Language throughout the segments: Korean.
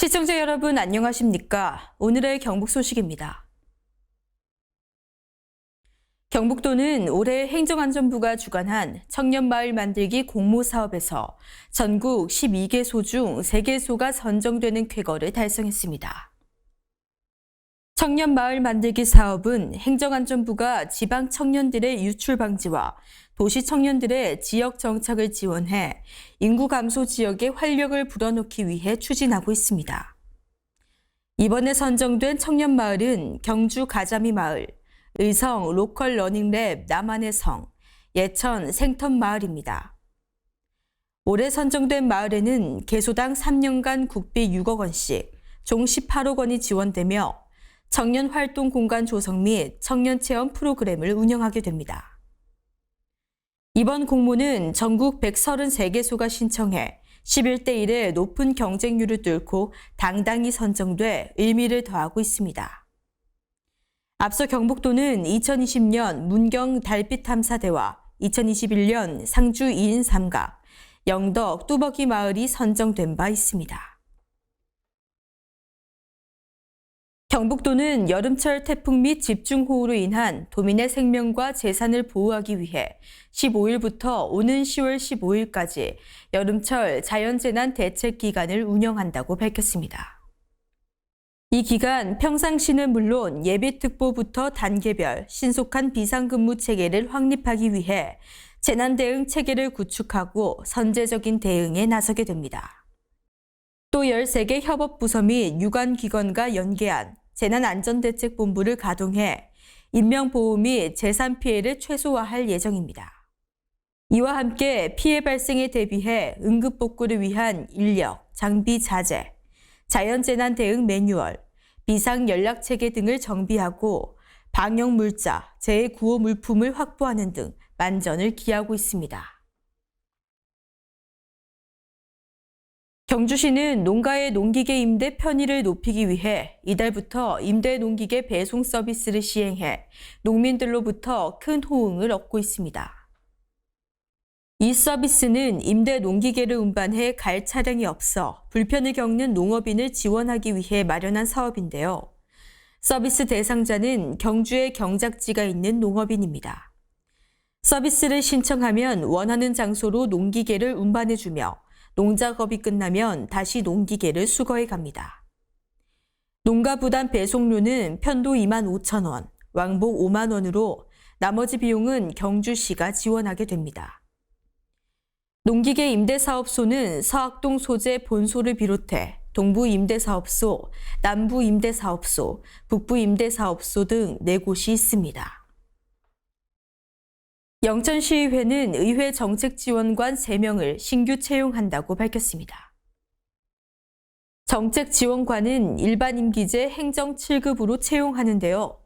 시청자 여러분 안녕하십니까? 오늘의 경북 소식입니다. 경북도는 올해 행정안전부가 주관한 청년마을 만들기 공모 사업에서 전국 12개소 중 3개소가 선정되는 쾌거를 달성했습니다. 청년마을 만들기 사업은 행정안전부가 지방 청년들의 유출 방지와 도시 청년들의 지역 정착을 지원해 인구 감소 지역에 활력을 불어넣기 위해 추진하고 있습니다. 이번에 선정된 청년마을은 경주 가자미 마을, 의성 로컬 러닝랩 남한의 성, 예천 생텀 마을입니다. 올해 선정된 마을에는 개소당 3년간 국비 6억 원씩 총 18억 원이 지원되며 청년 활동 공간 조성 및 청년 체험 프로그램을 운영하게 됩니다. 이번 공모는 전국 133개소가 신청해 11대 1의 높은 경쟁률을 뚫고 당당히 선정돼 의미를 더하고 있습니다. 앞서 경북도는 2020년 문경 달빛 탐사대와 2021년 상주 2인 3가, 영덕 뚜벅이 마을이 선정된 바 있습니다. 경북도는 여름철 태풍 및 집중호우로 인한 도민의 생명과 재산을 보호하기 위해 15일부터 오는 10월 15일까지 여름철 자연재난 대책 기간을 운영한다고 밝혔습니다. 이 기간 평상시는 물론 예비특보부터 단계별 신속한 비상근무 체계를 확립하기 위해 재난대응 체계를 구축하고 선제적인 대응에 나서게 됩니다. 또 13개 협업부서 및 유관기관과 연계한 재난안전대책본부를 가동해 인명보호 및 재산 피해를 최소화할 예정입니다. 이와 함께 피해 발생에 대비해 응급복구를 위한 인력, 장비 자재, 자연재난 대응 매뉴얼, 비상연락체계 등을 정비하고 방역물자, 재해구호 물품을 확보하는 등 만전을 기하고 있습니다. 경주시는 농가의 농기계 임대 편의를 높이기 위해 이달부터 임대 농기계 배송 서비스를 시행해 농민들로부터 큰 호응을 얻고 있습니다. 이 서비스는 임대 농기계를 운반해 갈 차량이 없어 불편을 겪는 농업인을 지원하기 위해 마련한 사업인데요. 서비스 대상자는 경주에 경작지가 있는 농업인입니다. 서비스를 신청하면 원하는 장소로 농기계를 운반해주며 농작업이 끝나면 다시 농기계를 수거해 갑니다. 농가 부담 배송료는 편도 25,000원, 왕복 5만 원으로 나머지 비용은 경주시가 지원하게 됩니다. 농기계 임대사업소는 서학동 소재 본소를 비롯해 동부 임대사업소, 남부 임대사업소, 북부 임대사업소 등 4곳이 있습니다. 영천시의회는 의회 정책지원관 3명을 신규 채용한다고 밝혔습니다. 정책지원관은 일반 임기제 행정 7급으로 채용하는데요.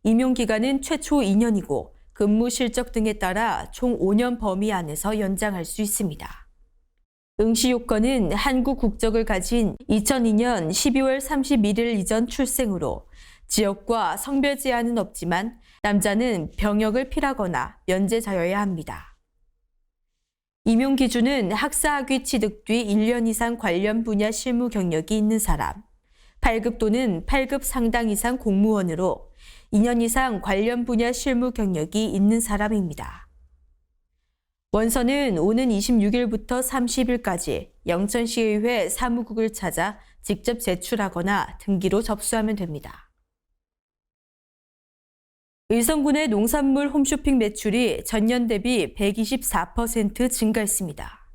임용기간은 최초 2년이고 근무 실적 등에 따라 총 5년 범위 안에서 연장할 수 있습니다. 응시 요건은 한국 국적을 가진 2002년 12월 31일 이전 출생으로 지역과 성별 제한은 없지만 남자는 병역을 필하거나 면제자여야 합니다. 임용 기준은 학사학위 취득 뒤 1년 이상 관련 분야 실무 경력이 있는 사람, 8급 또는 8급 상당 이상 공무원으로 2년 이상 관련 분야 실무 경력이 있는 사람입니다. 원서는 오는 26일부터 30일까지 영천시의회 사무국을 찾아 직접 제출하거나 등기로 접수하면 됩니다. 의성군의 농산물 홈쇼핑 매출이 전년 대비 124% 증가했습니다.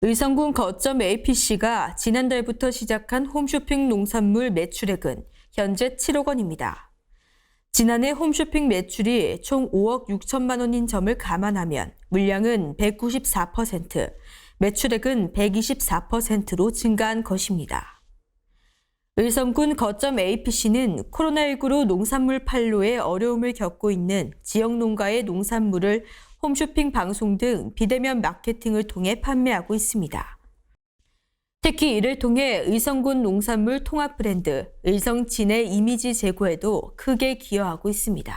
의성군 거점 APC가 지난달부터 시작한 홈쇼핑 농산물 매출액은 현재 7억 원입니다. 지난해 홈쇼핑 매출이 총 5억 6천만 원인 점을 감안하면 물량은 194%, 매출액은 124%로 증가한 것입니다. 의성군 거점 APC는 코로나19로 농산물 판로에 어려움을 겪고 있는 지역 농가의 농산물을 홈쇼핑 방송 등 비대면 마케팅을 통해 판매하고 있습니다. 특히 이를 통해 의성군 농산물 통합 브랜드 의성진의 이미지 제고에도 크게 기여하고 있습니다.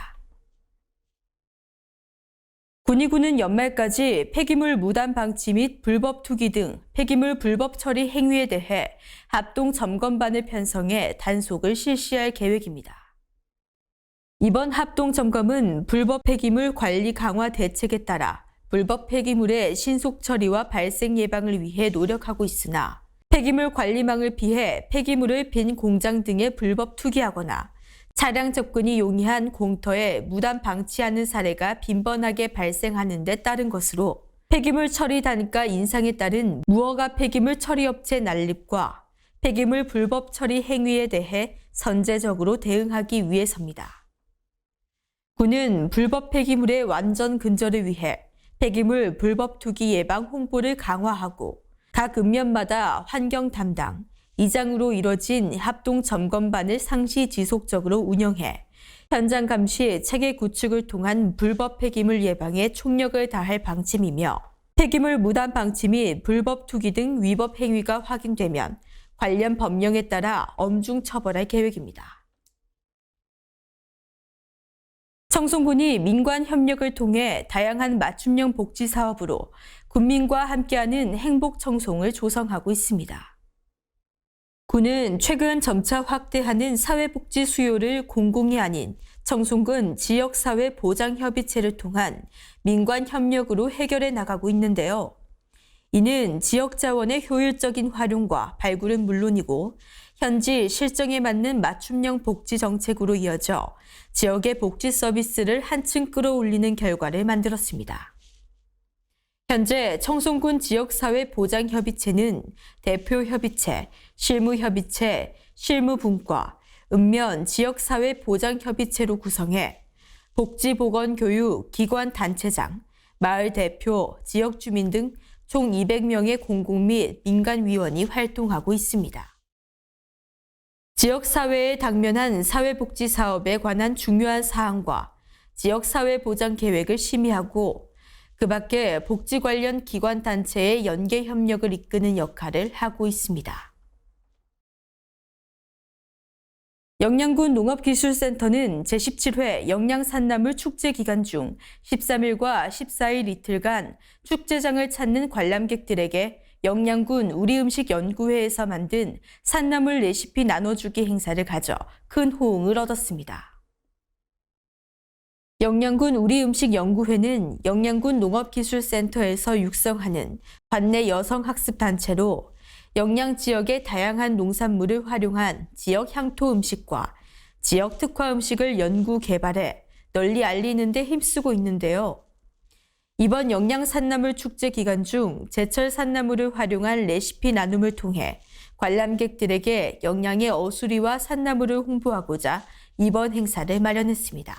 군의군은 연말까지 폐기물 무단 방치 및 불법 투기 등 폐기물 불법 처리 행위에 대해 합동 점검반을 편성해 단속을 실시할 계획입니다. 이번 합동 점검은 불법 폐기물 관리 강화 대책에 따라 불법 폐기물의 신속 처리와 발생 예방을 위해 노력하고 있으나 폐기물 관리망을 피해 폐기물을 빈 공장 등에 불법 투기하거나 차량 접근이 용이한 공터에 무단 방치하는 사례가 빈번하게 발생하는 데 따른 것으로 폐기물 처리 단가 인상에 따른 무허가 폐기물 처리업체 난립과 폐기물 불법 처리 행위에 대해 선제적으로 대응하기 위해서입니다. 군은 불법 폐기물의 완전 근절을 위해 폐기물 불법 투기 예방 홍보를 강화하고 각 읍면마다 환경 담당, 이장으로 이뤄진 합동 점검반을 상시 지속적으로 운영해 현장 감시, 체계 구축을 통한 불법 폐기물 예방에 총력을 다할 방침이며 폐기물 무단 방치 및 불법 투기 등 위법 행위가 확인되면 관련 법령에 따라 엄중 처벌할 계획입니다. 청송군이 민관 협력을 통해 다양한 맞춤형 복지 사업으로 군민과 함께하는 행복 청송을 조성하고 있습니다. 군은 최근 점차 확대하는 사회복지 수요를 공공이 아닌 청송군 지역사회보장협의체를 통한 민관 협력으로 해결해 나가고 있는데요. 이는 지역자원의 효율적인 활용과 발굴은 물론이고 현지 실정에 맞는 맞춤형 복지 정책으로 이어져 지역의 복지 서비스를 한층 끌어올리는 결과를 만들었습니다. 현재 청송군 지역사회보장협의체는 대표협의체, 실무협의체, 실무분과, 읍면 지역사회보장협의체로 구성해 복지보건교육 기관단체장, 마을대표, 지역주민 등 총 200명의 공공 및 민간위원이 활동하고 있습니다. 지역사회에 당면한 사회복지 사업에 관한 중요한 사항과 지역사회보장 계획을 심의하고 그 밖에 복지 관련 기관 단체의 연계 협력을 이끄는 역할을 하고 있습니다. 영양군 농업기술센터는 제17회 영양산나물 축제 기간 중 13일과 14일 이틀간 축제장을 찾는 관람객들에게 영양군 우리음식연구회에서 만든 산나물 레시피 나눠주기 행사를 가져 큰 호응을 얻었습니다. 영양군 우리음식연구회는 영양군 농업기술센터에서 육성하는 관내 여성학습단체로 영양 지역의 다양한 농산물을 활용한 지역 향토 음식과 지역 특화 음식을 연구 개발해 널리 알리는 데 힘쓰고 있는데요. 이번 영양산나물 축제 기간 중 제철 산나물을 활용한 레시피 나눔을 통해 관람객들에게 영양의 어수리와 산나물을 홍보하고자 이번 행사를 마련했습니다.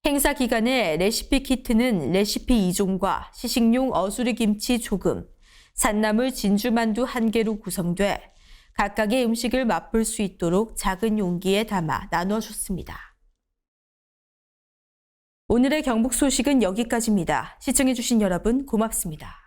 행사 기간에 레시피 키트는 레시피 2종과 시식용 어수리 김치 조금, 산나물 진주만두 1개로 구성돼 각각의 음식을 맛볼 수 있도록 작은 용기에 담아 나눠줬습니다. 오늘의 경북 소식은 여기까지입니다. 시청해주신 여러분 고맙습니다.